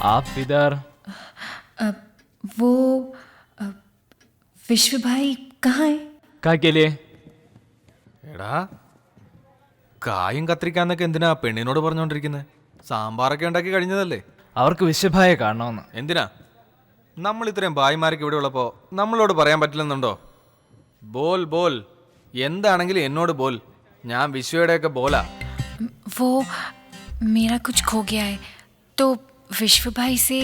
आप इधर? वो विश्व भाई कहाँ है? क्या के लिए? എടാ കായും കത്തിരിക്കാന്നൊക്കെ എന്തിനാ പെണ്ണിനോട് പറഞ്ഞോണ്ടിരിക്കുന്നത്? സാമ്പാറൊക്കെ ഉണ്ടാക്കി കഴിഞ്ഞതല്ലേ? അവർക്ക് വിശ്വഭായെ കാണണമെന്ന്. എന്തിനാ? നമ്മൾ ഇത്രയും ഭായിമാരൊക്കെ ഇവിടെ ഉള്ളപ്പോ നമ്മളോട് പറയാൻ പറ്റില്ലെന്നുണ്ടോ? ബോൽ ബോൽ, എന്താണെങ്കിലും എന്നോട് ബോൽ. ഞാൻ വിശ്വയുടെയൊക്കെ ബോലാ. वो मेरा कुछ खो गया है तो विश्व भाई से.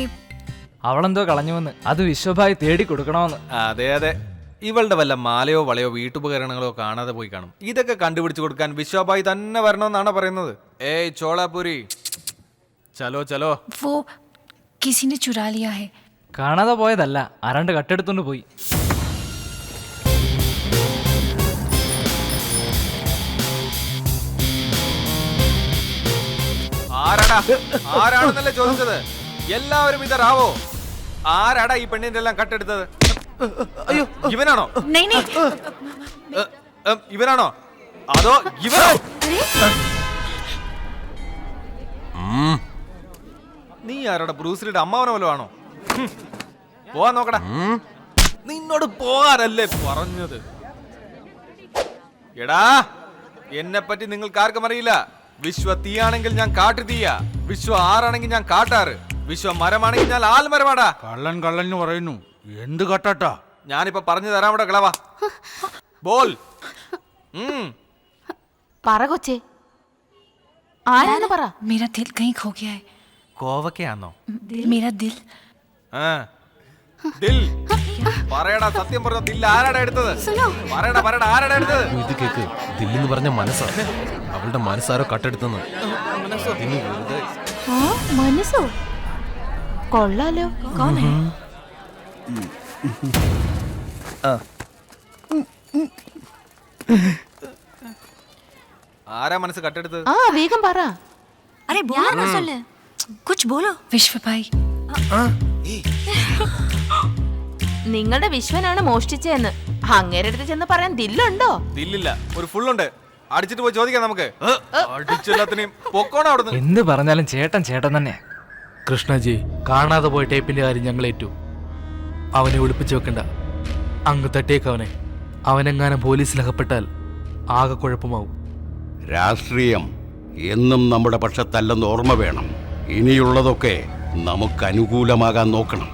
അവളെന്തോ കളഞ്ഞുവെന്ന്, അത് വിശ്വഭായി തേടി കൊടുക്കണമെന്ന്. അതെ അതെ, ഇവളുടെ വല്ല മാലയോ വളയോ വീട്ടുപകരണങ്ങളോ കാണാതെ പോയി കാണും. ഇതൊക്കെ കണ്ടുപിടിച്ചു കൊടുക്കാൻ വിശ്വഭായി തന്നെ വരണമെന്നാണ് പറയുന്നത്. ഏയ് ചോളാപുരി, ചലോ ചലോ. वो किसी ने चुरा लिया है. കാണാതെ പോയതല്ല, ആരാണ്ട് കട്ടെടുത്തോണ്ട് പോയി. ആരാണെന്നല്ലേ ചോദിച്ചത്? എല്ലാവരും ഇതറാവോ? ആരാടാ ഈ പെണ്ണിന്റെ എല്ലാം കട്ടെടുത്തത്? അയ്യോ, ഇവനാണോ? नहीं नहीं. ഇവനാണോ അതോ ഇവനോ? നീ ആരാടാ? ബ്രൂസിലിയുടെ അമ്മാവനോ വല്ലോ ആണോ? പോവാൻ നോക്കടാ. നിന്നോട് പോകാനല്ലേ പറഞ്ഞത്? എടാ, എന്നെ പറ്റി നിങ്ങൾക്ക് ആർക്കും അറിയില്ല. വിശ്വ തീയാണെങ്കിൽ ഞാൻ കാട്ടു തീയ, വിശ്വ ആറാണെങ്കിൽ ഞാൻ കാട്ടാറ്, വിശ്വ മരമാണെങ്കിൽ ഞാൻ ആൽമരമാടാ. കള്ളൻ കള്ളൻ പറയുന്നു, എന്ത് കട്ടാട്ടാ? ഞാനിപ്പോ പറഞ്ഞു തരാം. ഇവിടെ കളവാ ബോൽ. പറ കൊച്ചേ, ആരാന്ന് പറ. मेरा दिल कहीं खो गया है. കോവക്കയാന്നോ? मेरा दिल. ദിൽ പറയടാ, സത്യം പറഞ്ഞ ദിൽ ആരാടാ എടുത്തത്? പറയടാ പറയടാ, ആരാടാ എടുത്തത്? ഇത് കേക്ക്, ദില്ലെന്ന് പറഞ്ഞ മനസ്സാ. അവളുടെ മനസ്സാരോ കട്ടെടുത്തെന്ന്. മനസ്സോ? കൊള്ളാലോ. कौन है? ആരാ മനസ്സ് കട്ടെടുത്തത്? ആ വേഗം പറ. अरे बोलो ना, सुन ले. कुछ बोलो. विश्व भाई. നിങ്ങളുടെ വിശ്വനാണ് മോഷ്ടിച്ചതെന്ന് അങ്ങേരുടെ അടുത്ത് ചെന്ന് പറയാൻ ദില്ലുണ്ടോ? ദില്ലില്ല, ഒരു ഫുള്ളുണ്ട്. അടിച്ചിട്ട് പോയി ചോദിക്കാം നമുക്ക്. അടിച്ചെല്ലാത്തിനെയും പൊക്കോണം അവിടുന്ന്. എന്ത് പറഞ്ഞാലും ചേട്ടൻ ചേട്ടൻ തന്നെ. കൃഷ്ണജി, കാണാതെ പോയ ടേപ്പിന്റെ കാര്യം ഞങ്ങൾ ഏറ്റു. അവനെ ഒളിപ്പിച്ചു വെക്കണ്ട, അങ്ങ് തട്ടേക്കവനെ. അവനെങ്ങാനും പോലീസിലകപ്പെട്ടാൽ ആകെ കുഴപ്പമാവും. രാഷ്ട്രീയം എന്നും നമ്മുടെ പക്ഷത്തല്ലെന്ന് ഓർമ്മ വേണം. ഇനിയുള്ളതൊക്കെ നമുക്ക് അനുകൂലമാകാൻ നോക്കണം.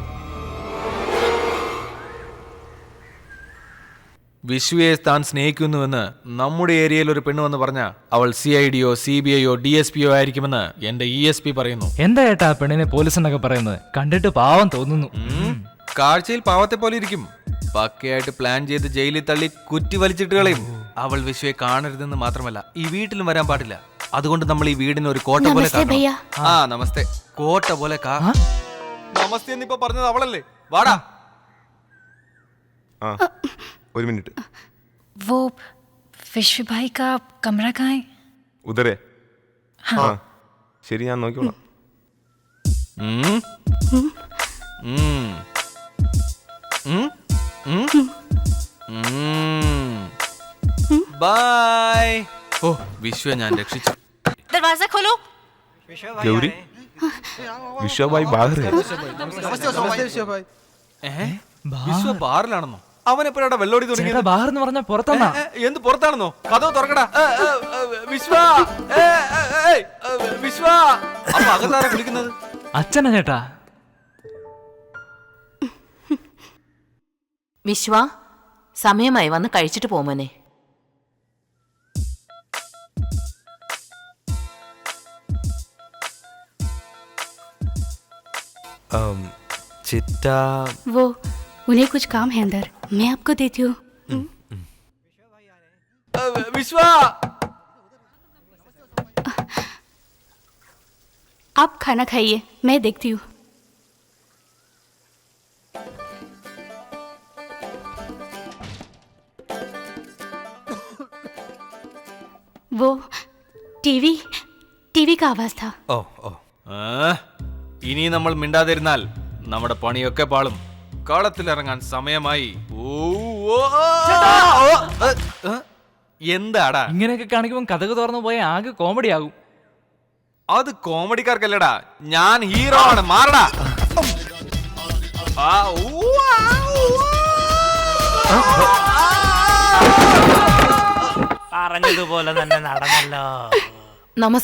വിശ്വയെ താൻ സ്നേഹിക്കുന്നുവെന്ന് നമ്മുടെ ഏരിയയിൽ ഒരു പെണ്ണ് വന്ന് പറഞ്ഞ അവൾ CIDയോ CBIയോ DSPയോ ആയിരിക്കുമെന്ന് എന്റെ ESP പറയുന്നു. എന്താ ഏട്ടാ ആ പെണ്ണിനെ പോലീസ് എന്നൊക്കെ പറയുന്നത്? കണ്ടിട്ട് പാവം തോന്നുന്നു. കാഴ്ചയിൽ പാവത്തെ പോലെ ഇരിക്കും, പക്കയായിട്ട് പ്ലാൻ ചെയ്ത് ജയിലിൽ തള്ളി കുറ്റി വലിച്ചിട്ട് കളയും. അവൾ വിശ്വയെ കാണരുതെന്ന് മാത്രമല്ല, ഈ വീട്ടിലും വരാൻ പാടില്ല. അതുകൊണ്ട് നമ്മൾ ഈ വീടിന് ഒരു കോട്ട പോലെ കാണണം. ആ നമസ്തേ, കോട്ട പോലെ നമസ്തേ എന്നിപ്പോ പറഞ്ഞത് അവളല്ലേ? വാടാ. ഒരു മിനിറ്റ്. वो विश्व भाई का कमरा कहाँ है? ഉദരേ. ആ ശരി, ഞാൻ നോക്കിക്കോളാം. ബൈ. ഓ, വിശ്വ ഞാൻ രക്ഷിച്ചു. दरवाजा खोलो. ഗൗരി, വിശ്വഭായ് ബാഹർ ഹൈ. വിശ്വ ബാറിലാണെന്നോ? അവൻ എപ്പോഴാണ് വെള്ളോടി തുടങ്ങിയത്? ബാഹർ എന്ന് പറഞ്ഞ പുറത്താണോ? എന്ത് പുറത്താണെന്നോ? കഥവ് തുറക്കടാ. വിശ്വ, വിശ്വ. അപ്പൊ അകത്താരാ വിളിക്കുന്നത്? അച്ഛനാ ചേട്ടാ. വിശ്വ, സമയമായി, വന്ന് കഴിച്ചിട്ട് പോമോനെ. ചിറ്റാ, वो उन्हें कुछ काम है अंदर, मैं आपको देती हूँ. വിശ്വ, आप खाना खाइए, मैं देखती हूँ. वो टीवी का आवाज था. ഓ ഓ. ഇനി നമ്മൾ മിണ്ടാതിരുന്നാൽ നമ്മുടെ പണിയൊക്കെ പാളും. കളത്തിലിറങ്ങാൻ സമയമായി. എന്താടാ ഇങ്ങനെയൊക്കെ കാണിക്കുമ്പോൾ കഥക് തുറന്നു പോയ ആകെ കോമഡി ആകും. അത് കോമഡിക്കാർക്കല്ലടാ, ഞാൻ ഹീറോ ആണ്, മാറടാ. പറഞ്ഞതുപോലെ തന്നെ നടന്നല്ലോ. നമസ്കാരം.